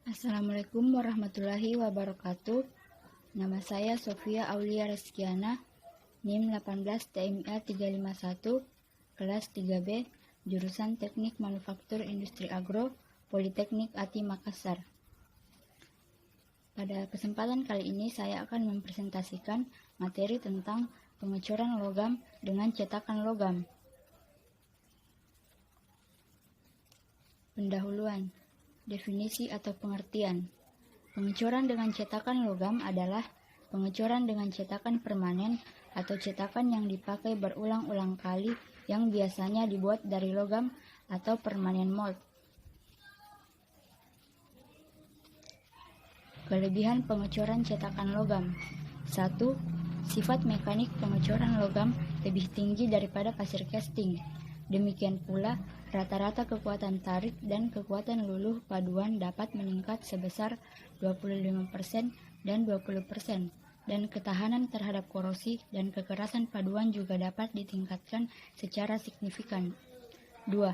Assalamualaikum warahmatullahi wabarakatuh. Nama saya Sofia Aulia Reskiana, NIM 18 TMA 351, kelas 3B, jurusan Teknik Manufaktur Industri Agro, Politeknik ATI Makassar. Pada kesempatan kali ini saya akan mempresentasikan materi tentang pengecoran logam dengan cetakan logam. Pendahuluan. Definisi atau pengertian. Pengecoran dengan cetakan logam adalah pengecoran dengan cetakan permanen atau cetakan yang dipakai berulang-ulang kali yang biasanya dibuat dari logam atau permanen mold. Kelebihan pengecoran cetakan logam. 1. Sifat mekanik pengecoran logam lebih tinggi daripada pasir casting. Demikian pula, rata-rata kekuatan tarik dan kekuatan luluh paduan dapat meningkat sebesar 25% dan 20%, dan ketahanan terhadap korosi dan kekerasan paduan juga dapat ditingkatkan secara signifikan. 2.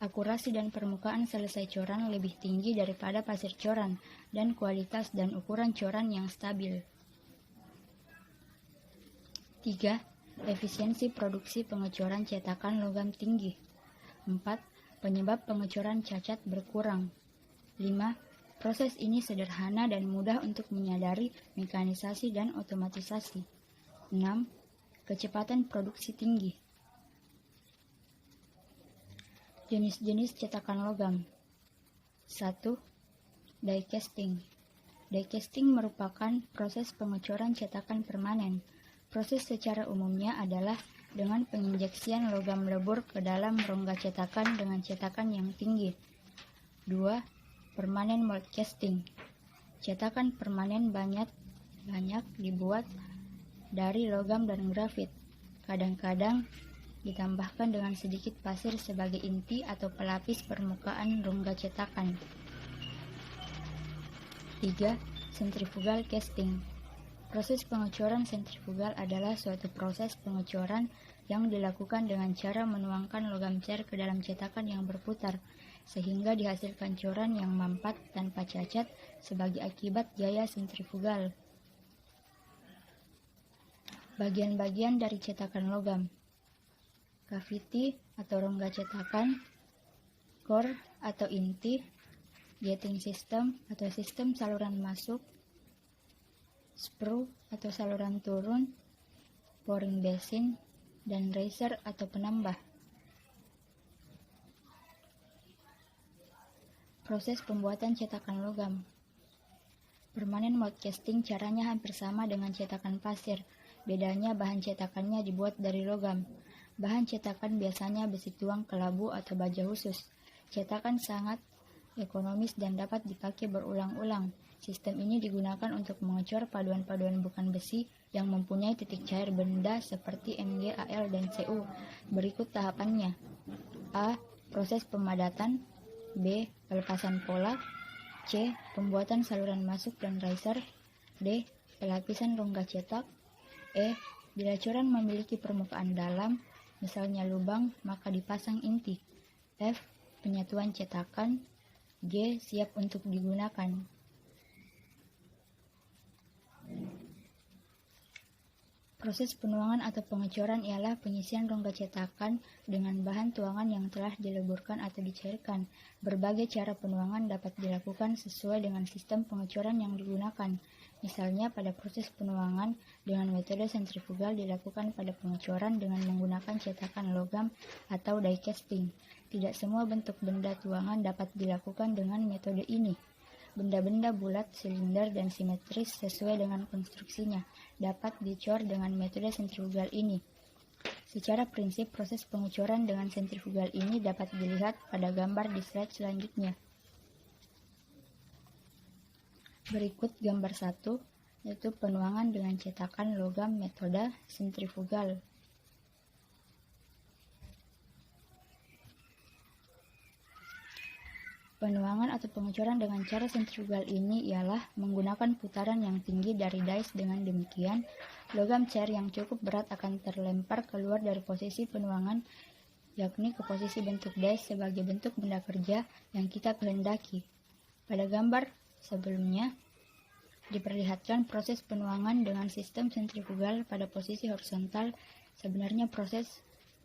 Akurasi dan permukaan selesai coran lebih tinggi daripada pasir coran, dan kualitas dan ukuran coran yang stabil. 3. Efisiensi produksi pengecoran cetakan logam tinggi. 4. Penyebab pengecoran cacat berkurang. 5. Proses ini sederhana dan mudah untuk menyadari mekanisasi dan otomatisasi. 6. Kecepatan produksi tinggi. Jenis-jenis cetakan logam. 1. Die casting. Die casting merupakan proses pengecoran cetakan permanen. Proses secara umumnya adalah dengan penginjeksian logam lebur ke dalam rongga cetakan dengan cetakan yang tinggi. 2. Permanent mold casting. Cetakan permanen banyak dibuat dari logam dan grafit. Kadang-kadang ditambahkan dengan sedikit pasir sebagai inti atau pelapis permukaan rongga cetakan. 3. Centrifugal casting. Proses pengecoran sentrifugal adalah suatu proses pengecoran yang dilakukan dengan cara menuangkan logam cair ke dalam cetakan yang berputar, sehingga dihasilkan coran yang mampat tanpa cacat sebagai akibat gaya sentrifugal. Bagian-bagian dari cetakan logam. Cavity atau rongga cetakan, core atau inti, gating system atau sistem saluran masuk, sprue atau saluran turun, pouring basin, dan riser atau penambah. Proses pembuatan cetakan logam. Permanent mold casting caranya hampir sama dengan cetakan pasir. Bedanya bahan cetakannya dibuat dari logam. Bahan cetakan biasanya besi tuang kelabu atau baja khusus. Cetakan sangat ekonomis dan dapat dipakai berulang-ulang. Sistem ini digunakan untuk mengecor paduan-paduan bukan besi yang mempunyai titik cair benda seperti Mg, Al, dan Cu. Berikut tahapannya. A. Proses pemadatan. B. Pelepasan pola. C. Pembuatan saluran masuk dan riser. D. Pelapisan rongga cetak. E. Bila coran memiliki permukaan dalam, misalnya lubang, maka dipasang inti. F. Penyatuan cetakan. G. Siap untuk digunakan. Proses penuangan atau pengecoran ialah pengisian rongga cetakan dengan bahan tuangan yang telah dileburkan atau dicairkan. Berbagai cara penuangan dapat dilakukan sesuai dengan sistem pengecoran yang digunakan. Misalnya pada proses penuangan dengan metode sentrifugal dilakukan pada pengecoran dengan menggunakan cetakan logam atau die casting. Tidak semua bentuk benda tuangan dapat dilakukan dengan metode ini. Benda-benda bulat, silinder, dan simetris sesuai dengan konstruksinya dapat dicor dengan metode sentrifugal ini. Secara prinsip, proses pengecoran dengan sentrifugal ini dapat dilihat pada gambar di slide selanjutnya. Berikut gambar 1, yaitu penuangan dengan cetakan logam metode sentrifugal. Penuangan atau pengecoran dengan cara sentrifugal ini ialah menggunakan putaran yang tinggi dari dies. Dengan demikian, logam cair yang cukup berat akan terlempar keluar dari posisi penuangan yakni ke posisi bentuk dies sebagai bentuk benda kerja yang kita kehendaki. Pada gambar sebelumnya, diperlihatkan proses penuangan dengan sistem sentrifugal pada posisi horizontal. Sebenarnya proses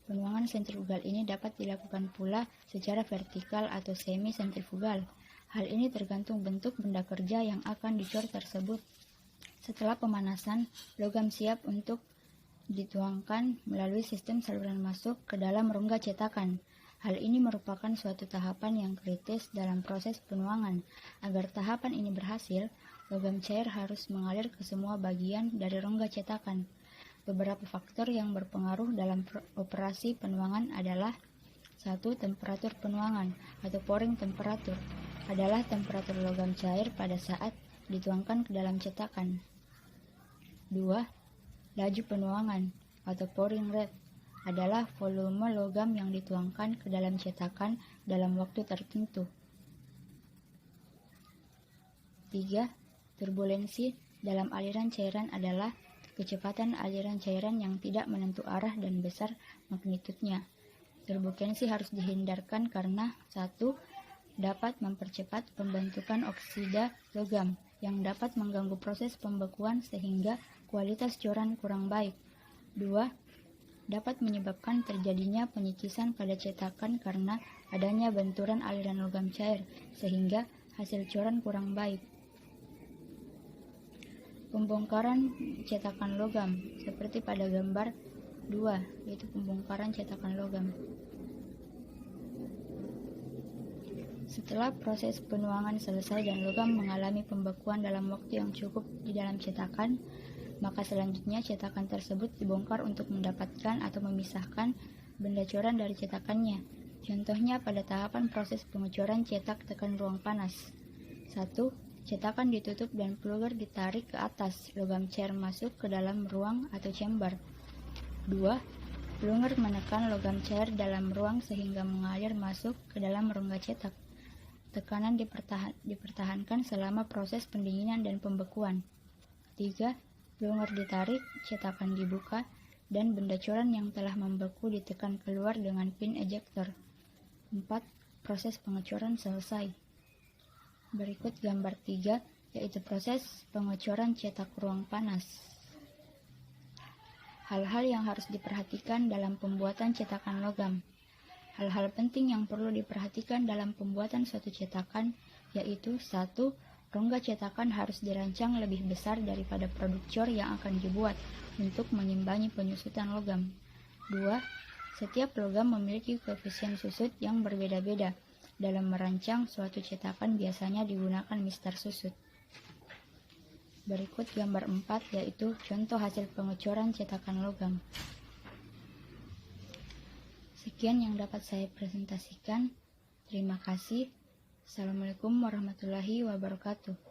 penuangan sentrifugal ini dapat dilakukan pula secara vertikal atau semi-sentrifugal. Hal ini tergantung bentuk benda kerja yang akan dicor tersebut. Setelah pemanasan, logam siap untuk dituangkan melalui sistem saluran masuk ke dalam rongga cetakan. Hal ini merupakan suatu tahapan yang kritis dalam proses penuangan. Agar tahapan ini berhasil, logam cair harus mengalir ke semua bagian dari rongga cetakan. Beberapa faktor yang berpengaruh dalam operasi penuangan adalah 1. Temperatur penuangan atau pouring temperature adalah temperatur logam cair pada saat dituangkan ke dalam cetakan. 2. Laju penuangan atau pouring rate adalah volume logam yang dituangkan ke dalam cetakan dalam waktu tertentu. 3. Turbulensi dalam aliran cairan adalah kecepatan aliran cairan yang tidak menentu arah dan besar magnitudenya. Turbulensi harus dihindarkan karena 1. Dapat mempercepat pembentukan oksida logam yang dapat mengganggu proses pembekuan sehingga kualitas coran kurang baik. 2. Dapat menyebabkan terjadinya penyikisan pada cetakan karena adanya benturan aliran logam cair sehingga hasil coran kurang baik. Pembongkaran cetakan logam seperti pada gambar 2, yaitu pembongkaran cetakan logam. Setelah proses penuangan selesai dan logam mengalami pembekuan dalam waktu yang cukup di dalam cetakan, maka selanjutnya cetakan tersebut dibongkar untuk mendapatkan atau memisahkan benda coran dari cetakannya. Contohnya pada tahapan proses pengecoran cetak tekan ruang panas. 1. Cetakan ditutup dan plunger ditarik ke atas, logam cair masuk ke dalam ruang atau chamber. 2. Plunger menekan logam cair dalam ruang sehingga mengalir masuk ke dalam rongga cetak. Tekanan dipertahankan selama proses pendinginan dan pembekuan. 3. Plunger ditarik, cetakan dibuka, dan benda coran yang telah membeku ditekan keluar dengan pin ejector. 4. Proses pengecoran selesai. Berikut gambar 3, yaitu proses pengecoran cetak ruang panas. Hal-hal yang harus diperhatikan dalam pembuatan cetakan logam. Hal-hal penting yang perlu diperhatikan dalam pembuatan suatu cetakan yaitu 1. Rongga cetakan harus dirancang lebih besar daripada produk cor yang akan dibuat untuk mengimbangi penyusutan logam. 2. Setiap logam memiliki koefisien susut yang berbeda-beda. Dalam merancang suatu cetakan biasanya digunakan mister susut. Berikut gambar 4, yaitu contoh hasil pengecoran cetakan logam. Sekian yang dapat saya presentasikan. Terima kasih. Assalamualaikum warahmatullahi wabarakatuh.